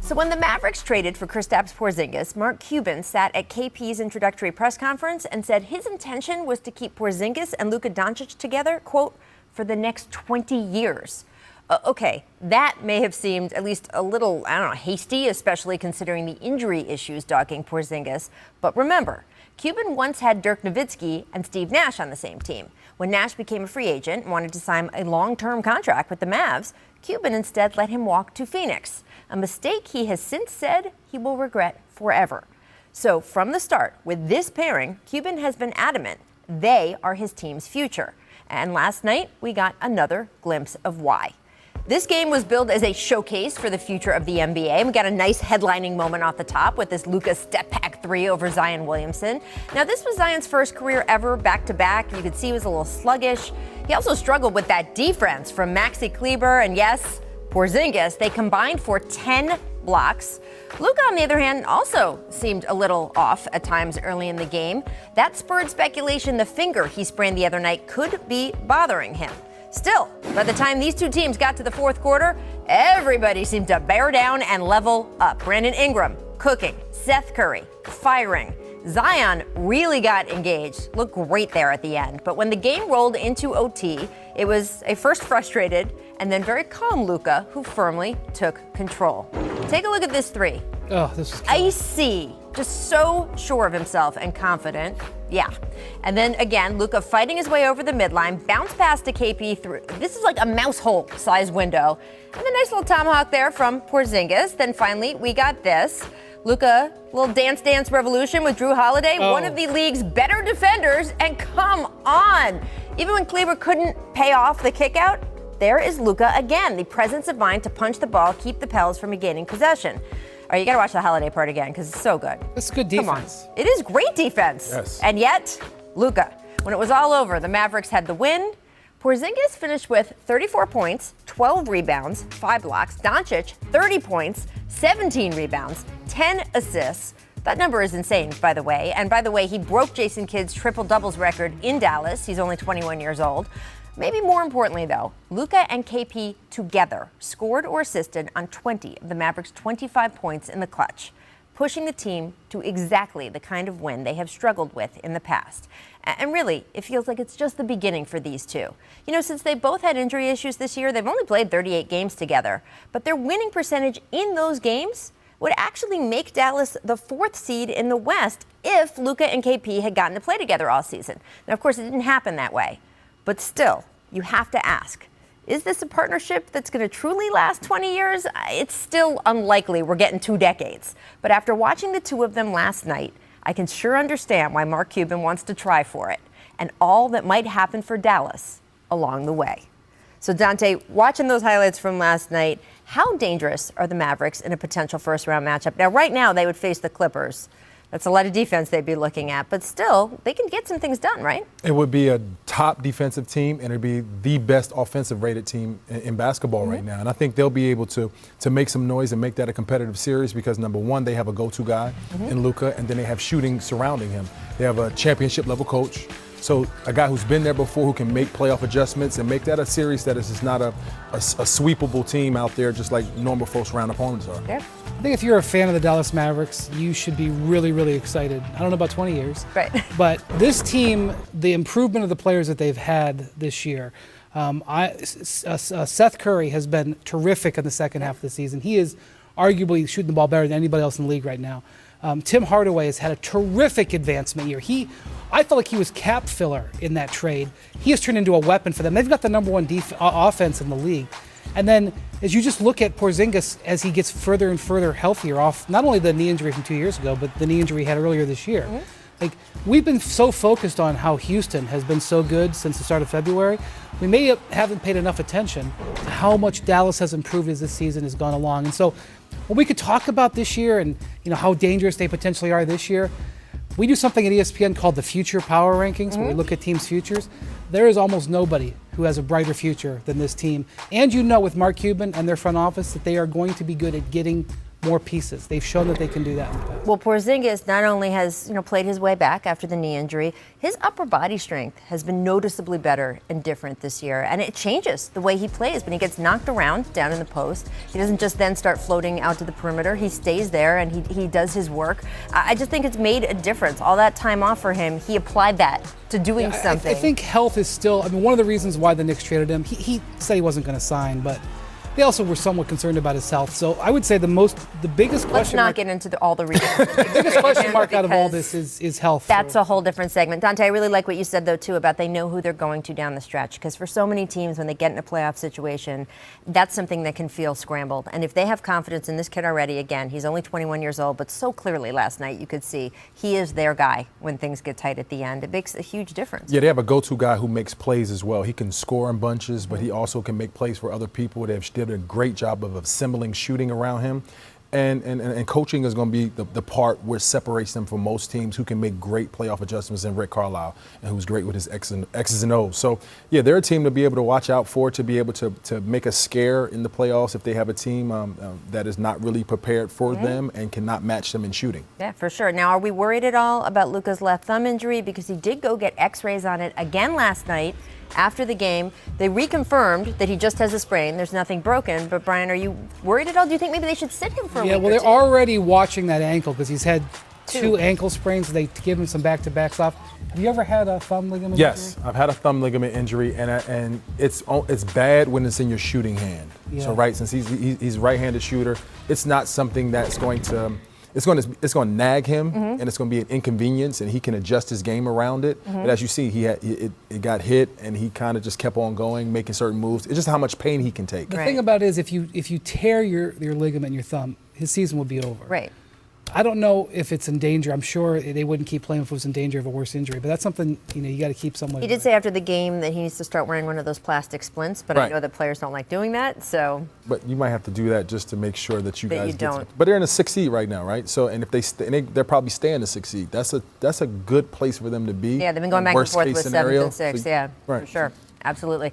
So when the Mavericks traded for Kristaps Porzingis, Mark Cuban sat at KP's introductory press conference and said his intention was to keep Porzingis and Luka Doncic together, quote, for the next 20 years. Okay, that may have seemed at least a little, hasty, especially considering the injury issues dogging Porzingis. But remember, Cuban once had Dirk Nowitzki and Steve Nash on the same team. When Nash became a free agent and wanted to sign a long-term contract with the Mavs, Cuban instead let him walk to Phoenix, a mistake he has since said he will regret forever. So from the start, with this pairing, Cuban has been adamant they are his team's future. And last night, we got another glimpse of why. This game was billed as a showcase for the future of the NBA. And we got a nice headlining moment off the top with this Luka step-back three over Zion Williamson. Now, this was Zion's first career ever back-to-back. You could see he was a little sluggish. He also struggled with that defense from Maxi Kleber and, yes, Porzingis. They combined for 10 blocks. Luka, on the other hand, also seemed a little off at times early in the game. That spurred speculation the finger he sprained the other night could be bothering him. Still, by the time these two teams got to the fourth quarter, everybody seemed to bear down and level up. Brandon Ingram cooking, Seth Curry firing. Zion really got engaged, looked great there at the end. But when the game rolled into OT, it was a first frustrated and then very calm Luka who firmly took control. Take a look at this three. Oh, this is icy, just so sure of himself and confident. Yeah. And then again, Luka fighting his way over the midline, bounce pass to KP through. This is like a mouse hole size window. And a nice little tomahawk there from Porzingis. Then finally, we got this. Luka, little dance revolution with Drew Holiday, one of the league's better defenders. And come on, even when Kleber couldn't pay off the kick out, there is Luka again, the presence of mind to punch the ball, keep the Pels from regaining possession. All right, you got to watch the Holiday part again because it's so good. It's good defense. Come on. It is great defense. Yes. And yet, Luka, when it was all over, the Mavericks had the win. Porzingis finished with 34 points, 12 rebounds, 5 blocks. Doncic, 30 points, 17 rebounds, 10 assists. That number is insane, by the way. And by the way, he broke Jason Kidd's triple-doubles record in Dallas. He's only 21 years old. Maybe more importantly, though, Luka and KP together scored or assisted on 20 of the Mavericks' 25 points in the clutch, pushing the team to exactly the kind of win they have struggled with in the past. And really, it feels like it's just the beginning for these two. You know, since they both had injury issues this year, they've only played 38 games together, but their winning percentage in those games would actually make Dallas the 4th seed in the West if Luka and KP had gotten to play together all season. Now, of course, it didn't happen that way. But still, you have to ask, is this a partnership that's going to truly last 20 years? It's still unlikely we're getting 2 decades. But after watching the two of them last night, I can sure understand why Mark Cuban wants to try for it and all that might happen for Dallas along the way. So Dante, watching those highlights from last night, how dangerous are the Mavericks in a potential first-round matchup? Now, right now, they would face the Clippers. That's a lot of defense they'd be looking at, but still, they can get some things done, right? It would be a top defensive team, and it'd be the best offensive rated team in basketball right now. And I think they'll be able to make some noise and make that a competitive series because, number one, they have a go-to guy in Luka, and then they have shooting surrounding him. They have a championship-level coach. So a guy who's been there before who can make playoff adjustments and make that a series that is just not a sweepable team out there just like normal first-round opponents are. Yeah. I think if you're a fan of the Dallas Mavericks, you should be really, really excited. I don't know about 20 years, right? But this team, the improvement of the players that they've had this year, Seth Curry has been terrific in the second half of the season. He is arguably shooting the ball better than anybody else in the league right now. Tim Hardaway has had a terrific advancement year. I felt like he was cap filler in that trade. He has turned into a weapon for them. They've got the number one offense in the league. And then as you just look at Porzingis as he gets further and further healthier off not only the knee injury from 2 years ago, but the knee injury he had earlier this year. Like, we've been so focused on how Houston has been so good since the start of February. We haven't paid enough attention to how much Dallas has improved as this season has gone along. And so when we could talk about this year and how dangerous they potentially are this year, we do something at ESPN called the Future Power Rankings, where we look at teams' futures. There is almost nobody who has a brighter future than this team. And with Mark Cuban and their front office that they are going to be good at getting more pieces. They've shown that they can do that in the past. Well, Porzingis not only has played his way back after the knee injury, his upper body strength has been noticeably better and different this year, and it changes the way he plays. When he gets knocked around down in the post, he doesn't just then start floating out to the perimeter. He stays there and he does his work. I just think it's made a difference. All that time off for him, he applied that to doing something. I think health is still, one of the reasons why the Knicks traded him, he said he wasn't going to sign, but they also were somewhat concerned about his health. So I would say the biggest question Let's not mark, get into all the reasons. the biggest question mark out of all this is health. That's a whole different segment. Dante, I really like what you said, though, too, about they know who they're going to down the stretch. Because for so many teams, when they get in a playoff situation, that's something that can feel scrambled. And if they have confidence in this kid already, again, he's only 21 years old, but so clearly last night you could see he is their guy when things get tight at the end. It makes a huge difference. Yeah, they have a go-to guy who makes plays as well. He can score in bunches, but he also can make plays for other people. They've did a great job of assembling shooting around him. And coaching is going to be the part where separates them from most teams who can make great playoff adjustments in Rick Carlisle and who's great with his X's and O's. So, yeah, they're a team to be able to watch out for, to be able to make a scare in the playoffs if they have a team that is not really prepared for them and cannot match them in shooting. Yeah, for sure. Now, are we worried at all about Luka's left thumb injury? Because he did go get x-rays on it again last night. After the game, they reconfirmed that he just has a sprain. There's nothing broken. But, Brian, are you worried at all? Do you think maybe they should sit him for a week well, or they're two? already watching that ankle because he's had two ankle sprains. They give him some back-to-backs off. Have you ever had a thumb ligament Yes, injury? I've had a thumb ligament injury, and it's bad when it's in your shooting hand. Yeah. So, right, since he's a right-handed shooter, it's not something that's going to – it's going to nag him, and it's going to be an inconvenience, and he can adjust his game around it. But as you see, it got hit, and he kind of just kept on going, making certain moves. It's just how much pain he can take. The thing about it is if you tear your ligament in your thumb, his season will be over. Right. I don't know if it's in danger. I'm sure they wouldn't keep playing if it was in danger of a worse injury, but that's something you got to keep someone. He did say after the game that he needs to start wearing one of those plastic splints, but I know that players don't like doing that, so. But you might have to do that just to make sure that you guys don't. But they're in a 6 seed right now, right? So, and if they're probably staying in the 6 seed. That's a good place for them to be. Yeah, they've been going back and forth with 7th and 6th. Yeah, right. for sure. Absolutely.